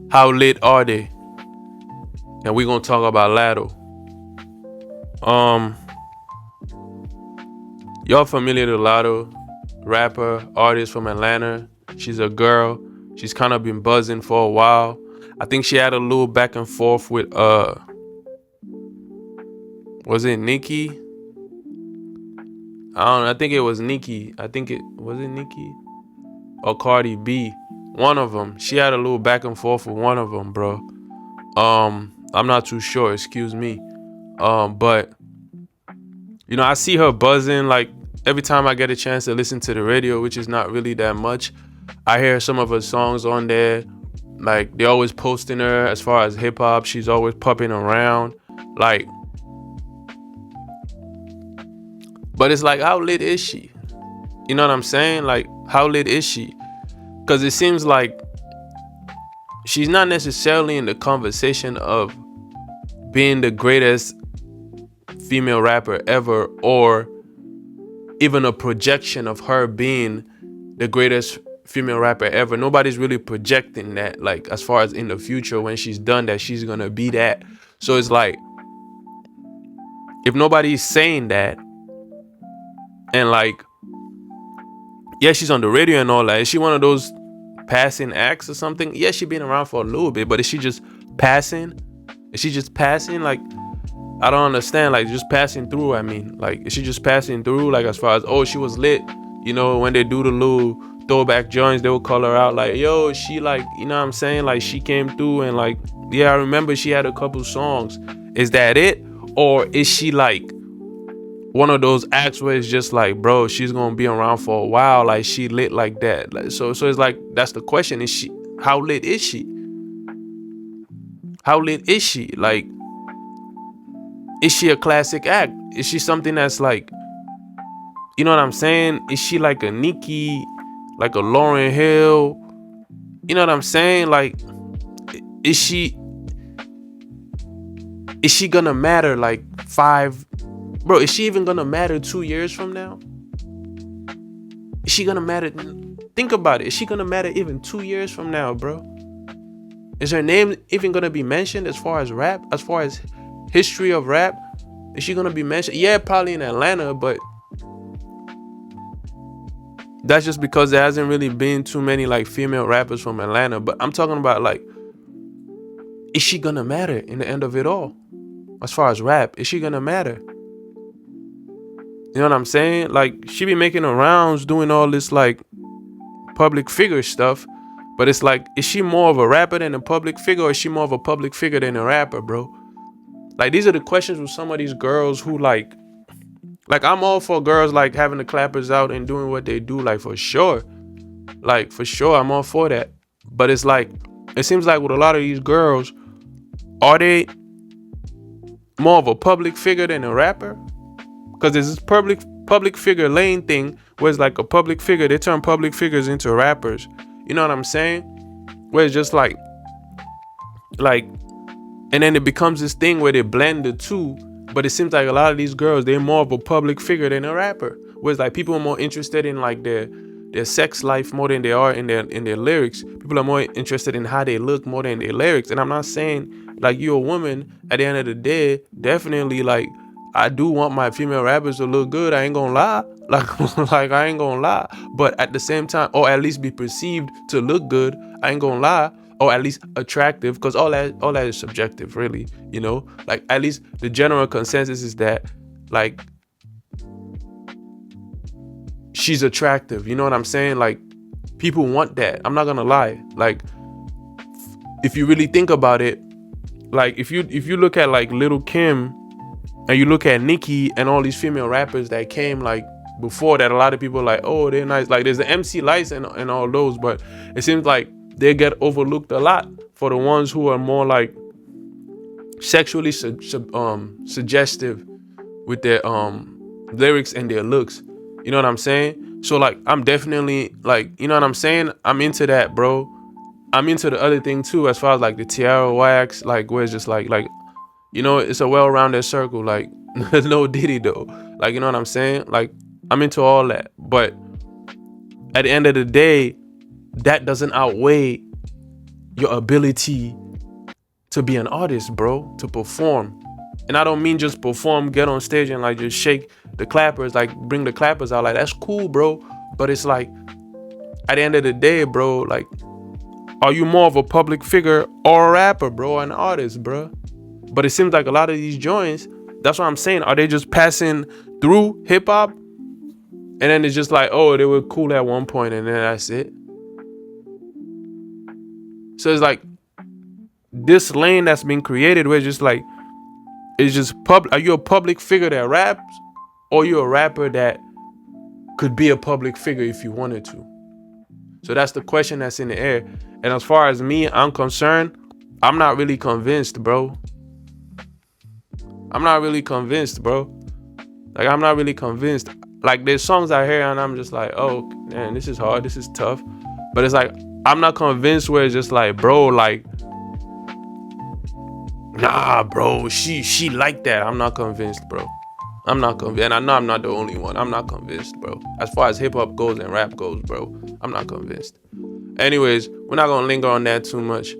How lit are they? And we're gonna talk about Latto. Um, y'all familiar with Latto, rapper, artist from Atlanta. She's a girl. She's kind of been buzzing for a while. I think she had a little back and forth with was it Nicki? I don't know. I think it was Nicki. I think it was it Nicki or Cardi B. One of them. She had a little back and forth with one of them, bro. I'm not too sure. Excuse me. But I see her buzzing like every time I get a chance to listen to the radio, which is not really that much. I hear some of her songs on there. Like they always posting her as far as hip hop. She's always popping around. Like, but it's like, how lit is she? You know what I'm saying? Like, how lit is she? Because it seems like she's not necessarily in the conversation of being the greatest female rapper ever, or even a projection of her being the greatest female rapper ever. Nobody's really projecting that, like, as far as in the future when she's done that, she's gonna be that. So it's like, if nobody's saying that, and like, yeah, she's on the radio and all that, is she one of those passing acts or something? Yeah, she been around for a little bit, but is she just passing? Is she just passing? Like, I don't understand. Like, just passing through. I mean, like, is she just passing through? Like, as far as, oh, she was lit. When they do the little throwback joints, they will call her out like, yo, she like, you know what I'm saying? Like, she came through and like, yeah, I remember she had a couple songs. Is that it? Or is she like one of those acts where it's just like, bro, she's gonna be around for a while, like she lit like that? Like, so it's like, that's the question. How lit is she? How lit is she? Like, is she a classic act? Is she something that's like, you know what I'm saying? Is she like a Nicki, like a Lauryn Hill? You know what I'm saying? Like, is she gonna matter like bro, is she even gonna matter 2 years from now? Is she gonna matter? Think about it. Is she gonna matter even 2 years from now, bro? Is her name even gonna be mentioned as far as rap? As far as history of rap? Is she gonna be mentioned? Yeah, probably in Atlanta, but that's just because there hasn't really been too many like female rappers from Atlanta. But I'm talking about like, is she gonna matter in the end of it all? As far as rap, is she gonna matter? You know what I'm saying? Like, she be making her rounds doing all this like public figure stuff, but it's like, is she more of a rapper than a public figure, or is she more of a public figure than a rapper, bro? Like, these are the questions with some of these girls who like I'm all for girls like having the clappers out and doing what they do, like for sure. Like, for sure, I'm all for that. But it's like, it seems like with a lot of these girls, are they more of a public figure than a rapper? Because there's this public figure lane thing where it's like a public figure, they turn public figures into rappers. You know what I'm saying? Where it's just like, and then it becomes this thing where they blend the two. But it seems like a lot of these girls, they're more of a public figure than a rapper. Whereas like, people are more interested in like their sex life more than they are in their lyrics. People are more interested in how they look more than their lyrics. And I'm not saying like, you're a woman, at the end of the day, definitely like, I do want my female rappers to look good. I ain't gonna lie. Like I ain't gonna lie. But at the same time, or at least be perceived to look good, I ain't gonna lie. Or at least attractive, because all that is subjective, really. Like, at least the general consensus is that like, she's attractive. You know what I'm saying? Like, people want that. I'm not gonna lie. Like, if you really think about it, like if you look at like Little Kim, and you look at Nicki and all these female rappers that came like before that, a lot of people are like, oh, they're nice. Like, there's the MC Lights and all those, but it seems like they get overlooked a lot for the ones who are more like sexually suggestive with their lyrics and their looks. You know what I'm saying? So like, I'm definitely like, you know what I'm saying? I'm into that, bro. I'm into the other thing too, as far as like the tiara wax, like where it's just like it's a well-rounded circle. Like, there's no Diddy though. Like, you know what I'm saying? Like, I'm into all that. But at the end of the day, that doesn't outweigh your ability to be an artist, bro, to perform. And I don't mean just perform, get on stage and like just shake the clappers, like bring the clappers out. Like, that's cool, bro. But it's like, at the end of the day, bro, like, are you more of a public figure or a rapper, bro, or an artist, bro? But it seems like a lot of these joints, that's what I'm saying. Are they just passing through hip hop? And then it's just like, oh, they were cool at one point and then that's it. So it's like this lane that's been created where it's just like, it's just are you a public figure that raps, or you a rapper that could be a public figure if you wanted to? So that's the question that's in the air. And as far as me, I'm concerned, I'm not really convinced, bro. I'm not really convinced, bro. Like, I'm not really convinced. Like, there's songs I hear and I'm just like, oh, man, this is hard, this is tough. But it's like, I'm not convinced where it's just like, bro, like, nah, bro, she like that. I'm not convinced, bro. I'm not convinced. And I know I'm not the only one. I'm not convinced, bro. As far as hip hop goes and rap goes, bro, I'm not convinced. Anyways, we're not gonna linger on that too much.